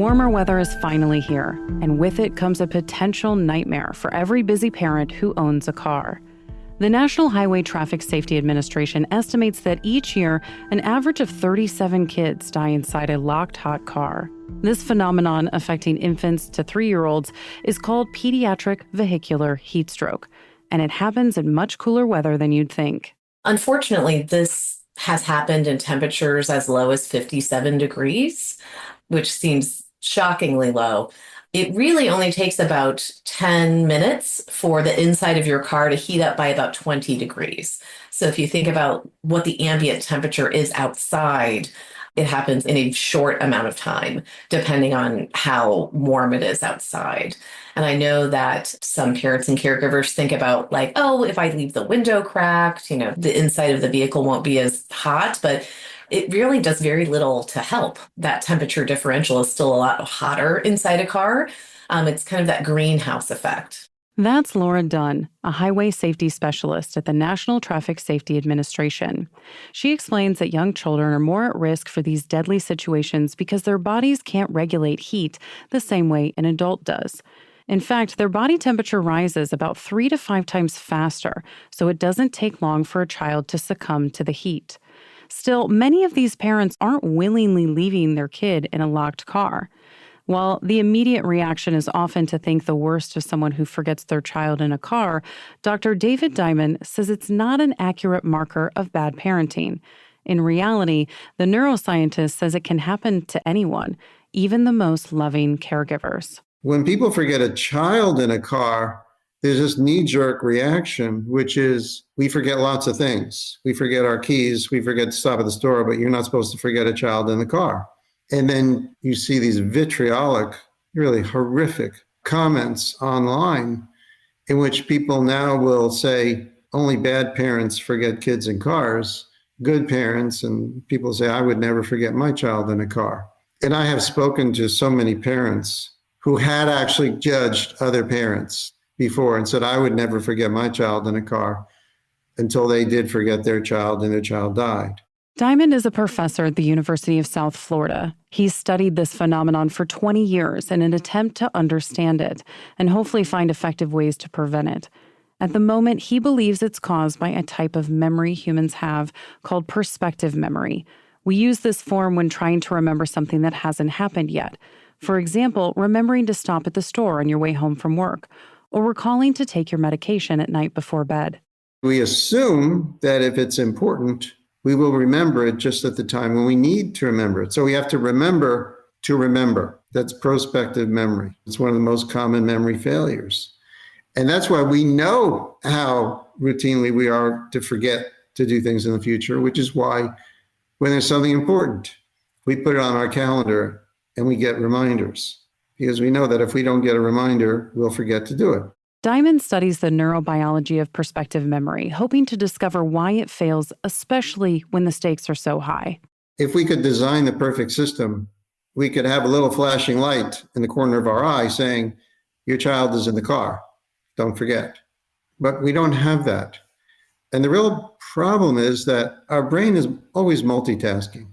Warmer weather is finally here, and with it comes a potential nightmare for every busy parent who owns a car. The National Highway Traffic Safety Administration estimates that each year, an average of 37 kids die inside a locked hot car. This phenomenon, affecting infants to 3-year-olds, is called pediatric vehicular heat stroke, and it happens in much cooler weather than you'd think. Unfortunately, this has happened in temperatures as low as 57 degrees, which seems shockingly low. It really only takes about 10 minutes for the inside of your car to heat up by about 20 degrees. So if you think about what the ambient temperature is outside, it happens in a short amount of time, depending on how warm it is outside. And I know that some parents and caregivers think about like, oh, if I leave the window cracked, the inside of the vehicle won't be as hot, but it really does very little to help. That temperature differential is still a lot hotter inside a car. It's kind of that greenhouse effect. That's Laura Dunn, a highway safety specialist at the National Traffic Safety Administration. She explains that young children are more at risk for these deadly situations because their bodies can't regulate heat the same way an adult does. In fact, their body temperature rises about 3 to 5 times faster, so it doesn't take long for a child to succumb to the heat. Still, many of these parents aren't willingly leaving their kid in a locked car. While the immediate reaction is often to think the worst of someone who forgets their child in a car, Dr. David Diamond says it's not an accurate marker of bad parenting. In reality, the neuroscientist says it can happen to anyone, even the most loving caregivers. When people forget a child in a car, there's this knee-jerk reaction, which is we forget lots of things. We forget our keys, we forget to stop at the store, but you're not supposed to forget a child in the car. And then you see these vitriolic, really horrific comments online in which people now will say only bad parents forget kids in cars, good parents, and people say, I would never forget my child in a car. And I have spoken to so many parents who had actually judged other parents before and said, I would never forget my child in a car until they did forget their child and their child died. Diamond is a professor at the University of South Florida. He's studied this phenomenon for 20 years in an attempt to understand it and hopefully find effective ways to prevent it. At the moment, he believes it's caused by a type of memory humans have called perspective memory. We use this form when trying to remember something that hasn't happened yet. For example, remembering to stop at the store on your way home from work, or recalling to take your medication at night before bed. We assume that if it's important, we will remember it just at the time when we need to remember it. So we have to remember to remember. That's prospective memory. It's one of the most common memory failures. And that's why we know how routinely we are to forget to do things in the future, which is why when there's something important, we put it on our calendar and we get reminders. Because we know that if we don't get a reminder, we'll forget to do it. Diamond studies the neurobiology of perspective memory, hoping to discover why it fails, especially when the stakes are so high. If we could design the perfect system, we could have a little flashing light in the corner of our eye saying, your child is in the car, don't forget. But we don't have that. And the real problem is that our brain is always multitasking.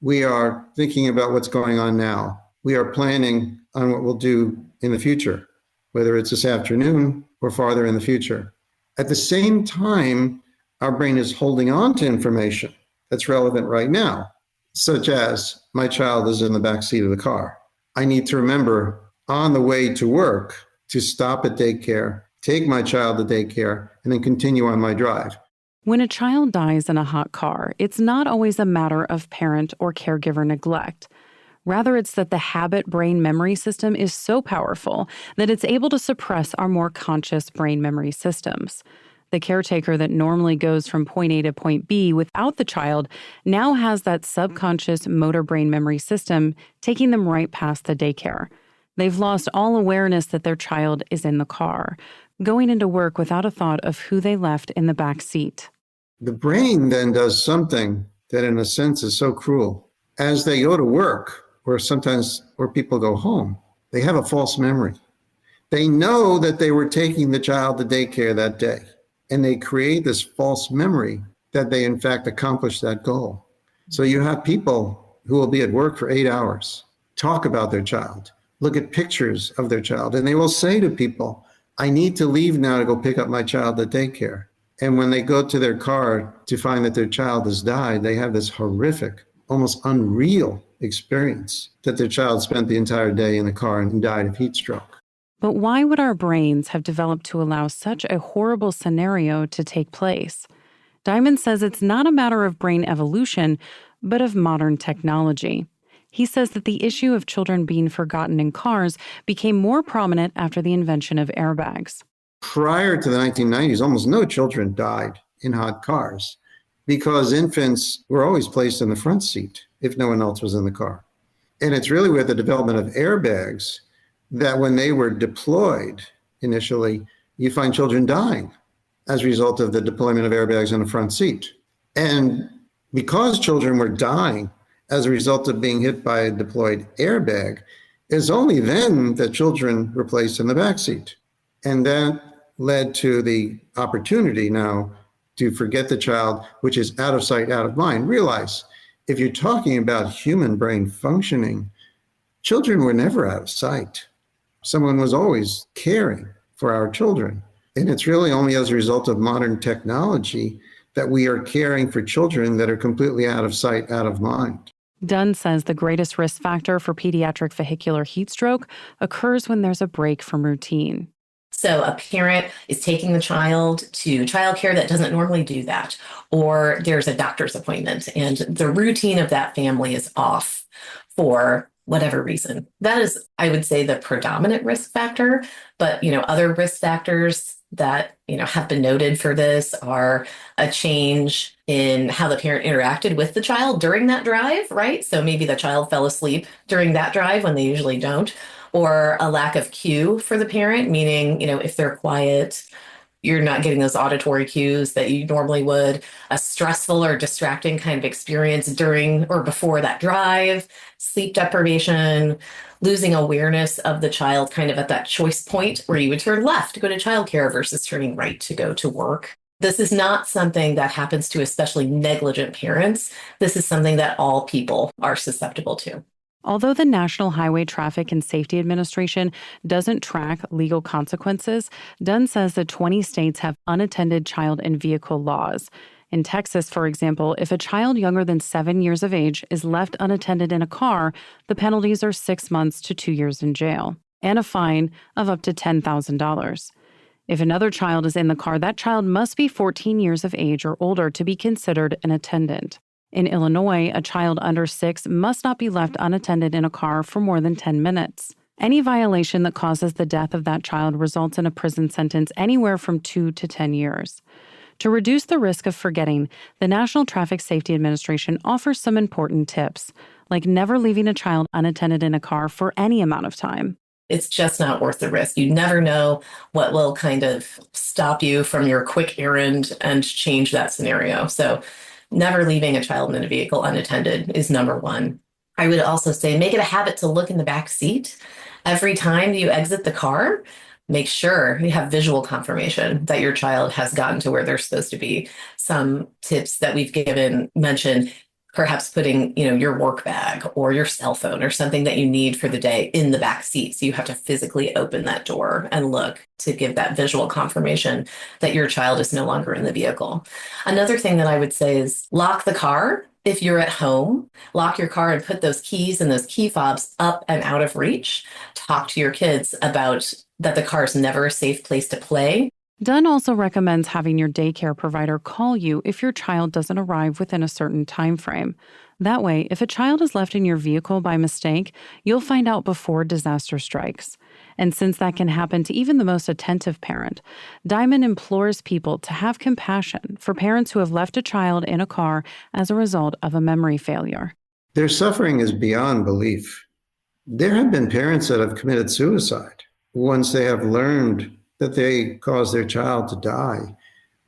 We are thinking about what's going on now. We are planning on what we'll do in the future, whether it's this afternoon or farther in the future. At the same time, our brain is holding on to information that's relevant right now, such as my child is in the backseat of the car. I need to remember on the way to work to stop at daycare, take my child to daycare, and then continue on my drive. When a child dies in a hot car, it's not always a matter of parent or caregiver neglect. Rather, it's that the habit brain memory system is so powerful that it's able to suppress our more conscious brain memory systems. The caretaker that normally goes from point A to point B without the child now has that subconscious motor brain memory system taking them right past the daycare. They've lost all awareness that their child is in the car, going into work without a thought of who they left in the back seat. The brain then does something that in a sense is so cruel. As they go to work, or sometimes where people go home, they have a false memory. They know that they were taking the child to daycare that day, and they create this false memory that they in fact accomplished that goal. So you have people who will be at work for 8 hours, talk about their child, look at pictures of their child, and they will say to people, I need to leave now to go pick up my child at daycare. And when they go to their car to find that their child has died, they have this horrific, almost unreal experience that their child spent the entire day in the car and died of heat stroke. But why would our brains have developed to allow such a horrible scenario to take place? Diamond says it's not a matter of brain evolution, but of modern technology. He says that the issue of children being forgotten in cars became more prominent after the invention of airbags. Prior to the 1990s, almost no children died in hot cars because infants were always placed in the front seat if no one else was in the car. And it's really with the development of airbags that when they were deployed initially, you find children dying as a result of the deployment of airbags in the front seat. And because children were dying as a result of being hit by a deployed airbag, it's only then that children were placed in the backseat. And that led to the opportunity now to forget the child, which is out of sight, out of mind. Realize, if you're talking about human brain functioning, children were never out of sight. Someone was always caring for our children. And it's really only as a result of modern technology that we are caring for children that are completely out of sight, out of mind. Dunn says the greatest risk factor for pediatric vehicular heat stroke occurs when there's a break from routine. So a parent is taking the child to childcare that doesn't normally do that, or there's a doctor's appointment and the routine of that family is off for whatever reason. That is, I would say, the predominant risk factor. But, other risk factors that, have been noted for this are a change in how the parent interacted with the child during that drive, right? So maybe the child fell asleep during that drive when they usually don't, or a lack of cue for the parent, meaning, if they're quiet, you're not getting those auditory cues that you normally would, a stressful or distracting kind of experience during or before that drive, sleep deprivation, losing awareness of the child kind of at that choice point where you would turn left to go to childcare versus turning right to go to work. This is not something that happens to especially negligent parents. This is something that all people are susceptible to. Although the National Highway Traffic and Safety Administration doesn't track legal consequences, Dunn says that 20 states have unattended child and vehicle laws. In Texas, for example, if a child younger than 7 years of age is left unattended in a car, the penalties are 6 months to 2 years in jail and a fine of up to $10,000. If another child is in the car, that child must be 14 years of age or older to be considered an attendant. In Illinois, a child under 6 must not be left unattended in a car for more than 10 minutes. Any violation that causes the death of that child results in a prison sentence anywhere from 2 to 10 years. To reduce the risk of forgetting, the National Traffic Safety Administration offers some important tips, like never leaving a child unattended in a car for any amount of time. It's just not worth the risk. You never know what will kind of stop you from your quick errand and change that scenario. So never leaving a child in a vehicle unattended is number one. I would also say make it a habit to look in the back seat. Every time you exit the car, make sure you have visual confirmation that your child has gotten to where they're supposed to be. Some tips that we've mention perhaps putting, your work bag or your cell phone or something that you need for the day in the back seat. So you have to physically open that door and look to give that visual confirmation that your child is no longer in the vehicle. Another thing that I would say is lock the car. If you're at home, lock your car and put those keys and those key fobs up and out of reach. Talk to your kids about that the car is never a safe place to play. Dunn also recommends having your daycare provider call you if your child doesn't arrive within a certain time frame. That way, if a child is left in your vehicle by mistake, you'll find out before disaster strikes. And since that can happen to even the most attentive parent, Diamond implores people to have compassion for parents who have left a child in a car as a result of a memory failure. Their suffering is beyond belief. There have been parents that have committed suicide once they have learned that they caused their child to die.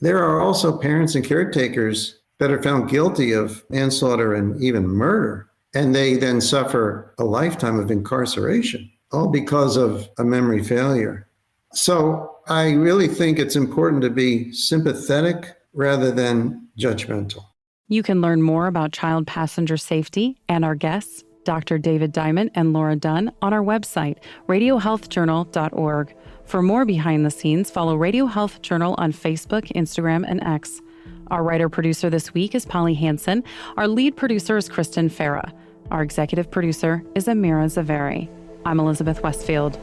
There are also parents and caretakers that are found guilty of manslaughter and even murder, and they then suffer a lifetime of incarceration, all because of a memory failure. So I really think it's important to be sympathetic rather than judgmental. You can learn more about child passenger safety and our guests Dr. David Diamond and Laura Dunn on our website, radiohealthjournal.org. For more behind the scenes, follow Radio Health Journal on Facebook, Instagram, and X. Our writer-producer this week is Polly Hansen. Our lead producer is Kristen Farah. Our executive producer is Amira Zaveri. I'm Elizabeth Westfield.